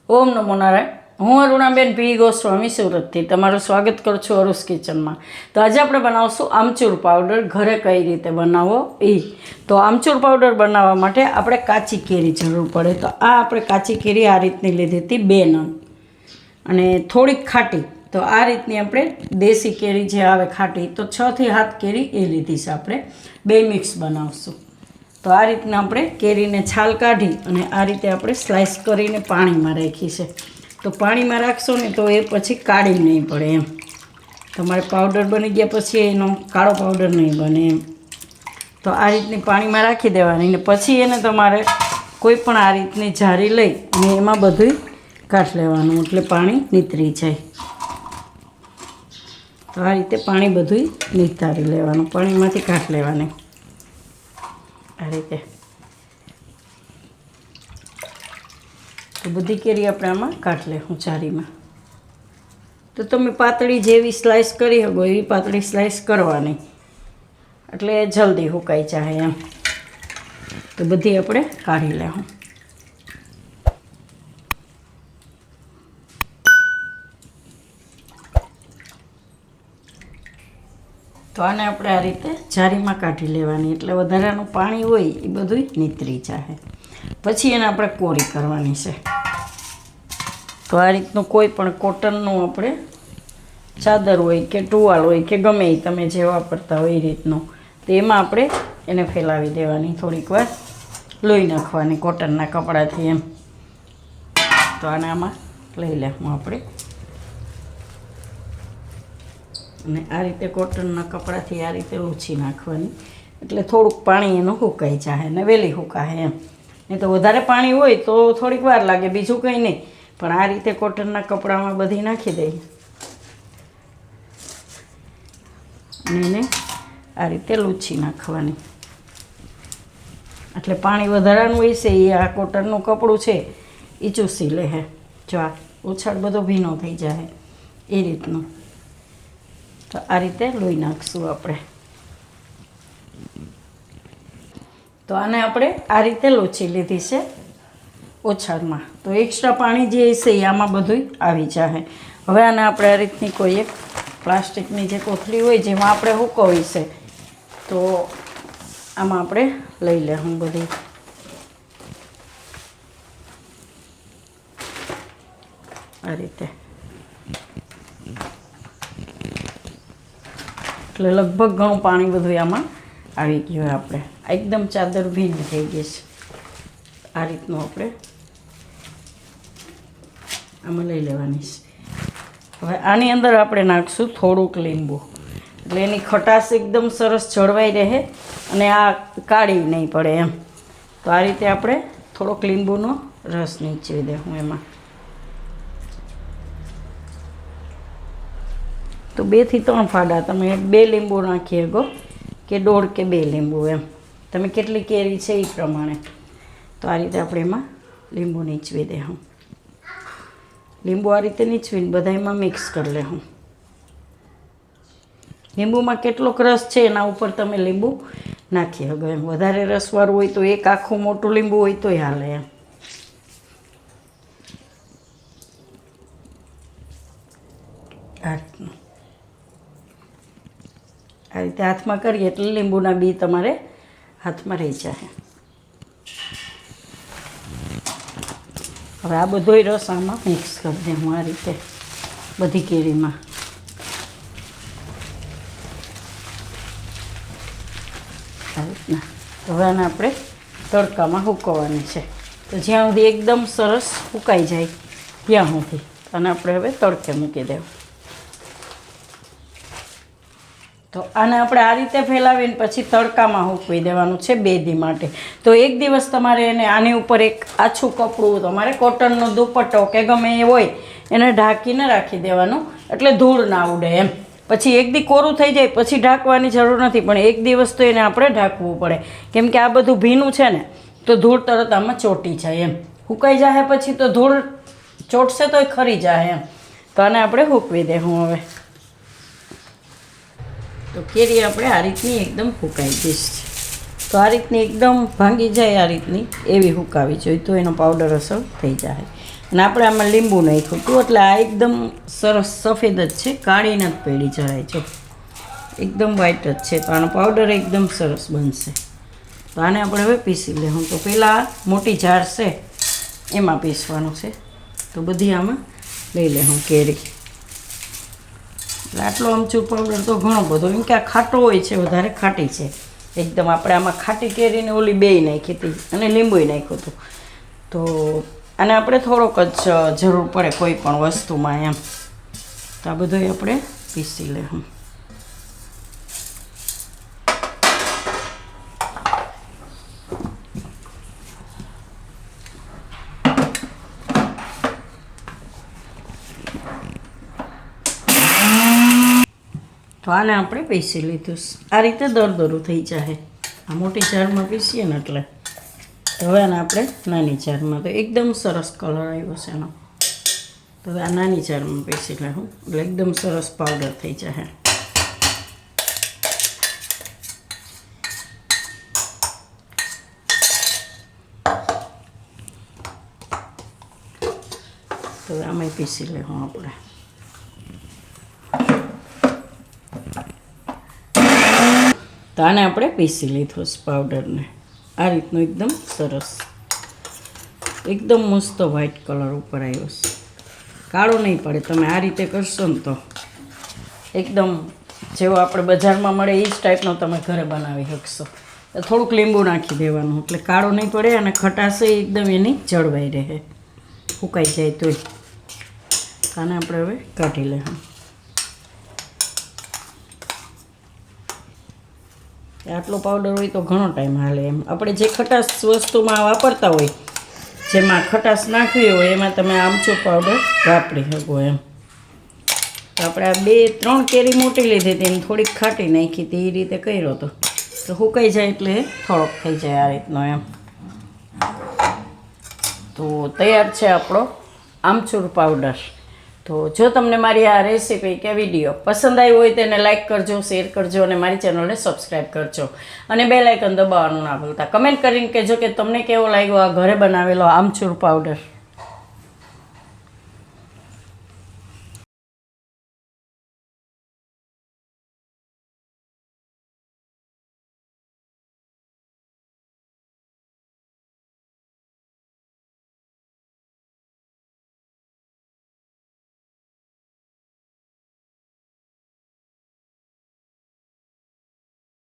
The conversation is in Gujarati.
ઓમ નમો નારાયણ. હું અરુણાબેન પી ગોસ્વામી સુરતથી તમારું સ્વાગત કરું છું અરુસ કિચનમાં. તો આજે આપણે બનાવશું આમચૂર પાવડર. ઘરે કઈ રીતે બનાવવો એ. તો આમચૂર પાવડર બનાવવા માટે આપણે કાચી કેરી જરૂર પડે. તો આ આપણે કાચી કેરી આ રીતની લીધી હતી 2 નંગ, અને થોડીક ખાટી. તો આ રીતની આપણે દેશી કેરી જે આવે ખાટી, તો 6 થી 7 કેરી એ લીધી છે. આપણે 2 મિક્સ બનાવશું. તો આ રીતના આપણે કેરીને છાલ કાઢી અને આ રીતે આપણે સ્લાઇસ કરીને પાણીમાં રાખી છે. તો પાણીમાં રાખશો ને તો એ પછી કાળી નહીં પડે એમ. તમારે પાવડર બની ગયા પછી એનો કાળો પાવડર નહીં બને એમ. તો આ રીતની પાણીમાં રાખી દેવાની ને પછી એને તમારે કોઈ પણ આ રીતની જારી લઈ અને એમાં બધું કાઢી લેવાનું, એટલે પાણી નીતરી જાય. તો આ રીતે પાણી બધું નીતારી લેવાનું, પાણીમાંથી કાઢી લેવાની આ રીતે. તો બધી કેરી આપણે આમાં કાઢી લેવું જારીમાં. તો તમે પાતળી જેવી સ્લાઇસ કરી શકો એવી પાતળી સ્લાઇસ કરવાની, એટલે જલ્દી સુકાઈ જાય એમ. તો બધી આપણે કાઢી લેવું. તો આને આપણે આ રીતે જારીમાં કાઢી લેવાની, એટલે વધારાનું પાણી હોય એ બધું નીતરી જાય. પછી એને આપણે કોરી કરવાની છે. તો આ રીતનું કોઈ પણ કોટનનું આપણે ચાદર હોય કે ટુવાલ હોય કે ગમે એ તમે જે વાપરતા હોય એ રીતનું, તો એમાં આપણે એને ફેલાવી દેવાની, થોડીક વાર લોહી નાખવાની કોટનના કપડાથી એમ. તો આને આમાં લઈ લેવું આપણે, અને આ રીતે કોટનના કપડાથી આ રીતે લૂછી નાખવાની, એટલે થોડુંક પાણી એનું સુકાઈ જાય ને વહેલી સુકાય એમ. નહીં તો વધારે પાણી હોય તો થોડીક વાર લાગે, બીજું કંઈ નહીં. પણ આ રીતે કોટનના કપડામાં બધી નાખી દઈએ અને એને આ રીતે લૂછી નાખવાની, એટલે પાણી વધારાનું હોય છે એ આ કોટનનું કપડું છે એ ચૂસી લે. જો આ ઉછાળ બધો ભીનો થઈ જાય એ રીતનું. તો આ રીતે લોહી નાખશું આપણે. તો આને આપણે આ રીતે લોચી લીધી છે ઓછાળમાં. તો એક્સ્ટ્રા પાણી જે છે એ આમાં બધું આવી જાય. હવે આને આપણે આ રીતની કોઈ એક પ્લાસ્ટિકની જે કોથળી હોય જેમાં આપણે સૂકવવી છે, તો આમાં આપણે લઈ લેવું બધી. આ રીતે એટલે લગભગ ઘણું પાણી બધું આમાં આવી ગયું. આપણે એકદમ ચાદર ભીની થઈ ગઈ છે. આ રીતનું આપણે આમાં લઈ લેવાની છે. હવે આની અંદર આપણે નાખશું થોડુંક લીંબુ, એટલે એની ખટાશ એકદમ સરસ જળવાઈ રહે અને આ કાળી નહીં પડે એમ. તો આ રીતે આપણે થોડોક લીંબુનો રસ નીચવી દઉં એમાં. તો 2 થી 3 ફાડા તમે 2 લીંબુ નાખી શકો કે 1.5 કે 2 લીંબુ એમ, તમે કેટલી કેરી છે એ પ્રમાણે. તો આ રીતે આપણે એમાં લીંબુ નીચવી દઉં. લીંબુ આ રીતે નીચવીને બધા એમાં મિક્સ કરી લેવું. લીંબુમાં કેટલોક રસ છે એના ઉપર તમે લીંબુ નાખી શકો એમ. વધારે રસવાળું હોય તો એક આખું મોટું લીંબુ હોય તોય હાલે એમ. આ રીતનું આ રીતે હાથમાં કરીએ એટલે લીંબુના બી તમારે હાથમાં રહી જાય. હવે આ બધોય રસ આમાં મિક્સ કરી દે હું આ રીતે બધી કેરીમાં. આ રીતના. હવે આને આપણે તડકામાં સૂકવવાની છે. તો જ્યાં સુધી એકદમ સરસ સુકાઈ જાય ત્યાં સુધી આને આપણે હવે તડકે મૂકી દેવું. તો આને આપણે આ રીતે ફેલાવીને પછી તડકામાં સૂકવી દેવાનું છે 2 દી માટે. તો 1 દિવસ તમારે એને આની ઉપર એક આછું કપડું, તમારે કોટનનો દુપટ્ટો કે ગમે એ હોય એને ઢાંકીને રાખી દેવાનું, એટલે ધૂળ ના ઉડે એમ. પછી 1 દી કોરું થઈ જાય પછી ઢાંકવાની જરૂર નથી, પણ 1 દિવસ તો એને આપણે ઢાંકવું પડે, કેમ કે આ બધું ભીનું છે ને, તો ધૂળ તરત આમાં ચોંટી જાય એમ. સુકાઈ જાય પછી તો ધૂળ ચોંટશે તોય ખરી જાય એમ. તો આને આપણે સૂકવી દેવું હવે. તો કેરી આપણે આ રીતની એકદમ સુકાઈ ગઈ છે. તો આ રીતની એકદમ ભાંગી જાય આ રીતની એવી સુકાવી જોઈએ, તો એનો પાવડર અસર થઈ જાય. અને આપણે આમાં લીંબુ નાખ્યું હતું એટલે આ એકદમ સરસ સફેદ જ છે, કાળી નથી પડી જરાય જો, એકદમ વ્હાઈટ જ છે. તો આનો પાવડર એકદમ સરસ બનશે. તો આને આપણે હવે પીસી લેવું. તો પહેલાં મોટી જાર છે એમાં પીસવાનું છે. તો બધી આમાં લઈ લેવું કેરી. એટલે આટલો આમચૂર પાવડર તો ઘણો બધો, એમ કે આ ખાટો હોય છે, વધારે ખાટી છે એકદમ. આપણે આમાં ખાટી કેરીને ઓલી બેય નાખી હતી અને લીંબુય નાખ્યું હતું. તો આને આપણે થોડોક જ જરૂર પડે કોઈ પણ વસ્તુમાં એમ. તો આ બધું આપણે પીસી લેવું. તો આને આપણે પીસી લીધું. આ રીતે દરદરું થઈ જાય. આ મોટી જારમાં પીસીએ ને એટલે. હવે આને આપણે નાની જારમાં, તો એકદમ સરસ કલર આવ્યો છે એનો. તો હવે આ નાની જારમાં પીસી લેવું એટલે એકદમ સરસ પાવડર થઈ જાય. તો હવે આમાં પીસી લેવું આપણે. તો આને આપણે પીસી લીધું પાવડરને આ રીતનું એકદમ સરસ, એકદમ મસ્ત વ્હાઈટ કલર ઉપર આવ્યો છે. કાળો નહીં પડે. તમે આ રીતે કરશો ને તો એકદમ જેવો આપણે બજારમાં મળે એ જ ટાઈપનો તમે ઘરે બનાવી શકશો. થોડુંક લીંબુ નાખી દેવાનું એટલે કાળો નહીં પડે અને ખટાશ એકદમ એની જળવાઈ રહે, ફૂંકાઈ જાય તોય. આને આપણે હવે કાઢી લેવું. આટલો પાવડર હોય તો ઘણો ટાઈમ હાલે એમ. આપણે જે ખટાશ વસ્તુમાં વાપરતા હોય, જેમાં ખટાશ નાખવી હોય એમાં તમે આમચૂર પાવડર વાપરી શકો એમ. તો આપણે આ 2-3 કેરી મોટી લીધી હતી, થોડીક ખાટી નાખી હતી, એ રીતે કર્યો હતો. તો સુકાઈ જાય એટલે થોડોક થઈ જાય આ રીતનો એમ. તો તૈયાર છે આપણો આમચૂર પાવડર. તો જો તમને મારી આ રેસીપી કે વિડીયો પસંદ આવી હોય તેને લાઇક કરજો, શેર કરજો અને મારી ચેનલને સબસ્ક્રાઈબ કરજો. અને બેલ આઇકન દબાવવાનું ના ભૂલતા. કમેન્ટ કરીને કહેજો કે તમને કેવો લાગ્યો આ ઘરે બનાવેલો આમચૂર પાવડર.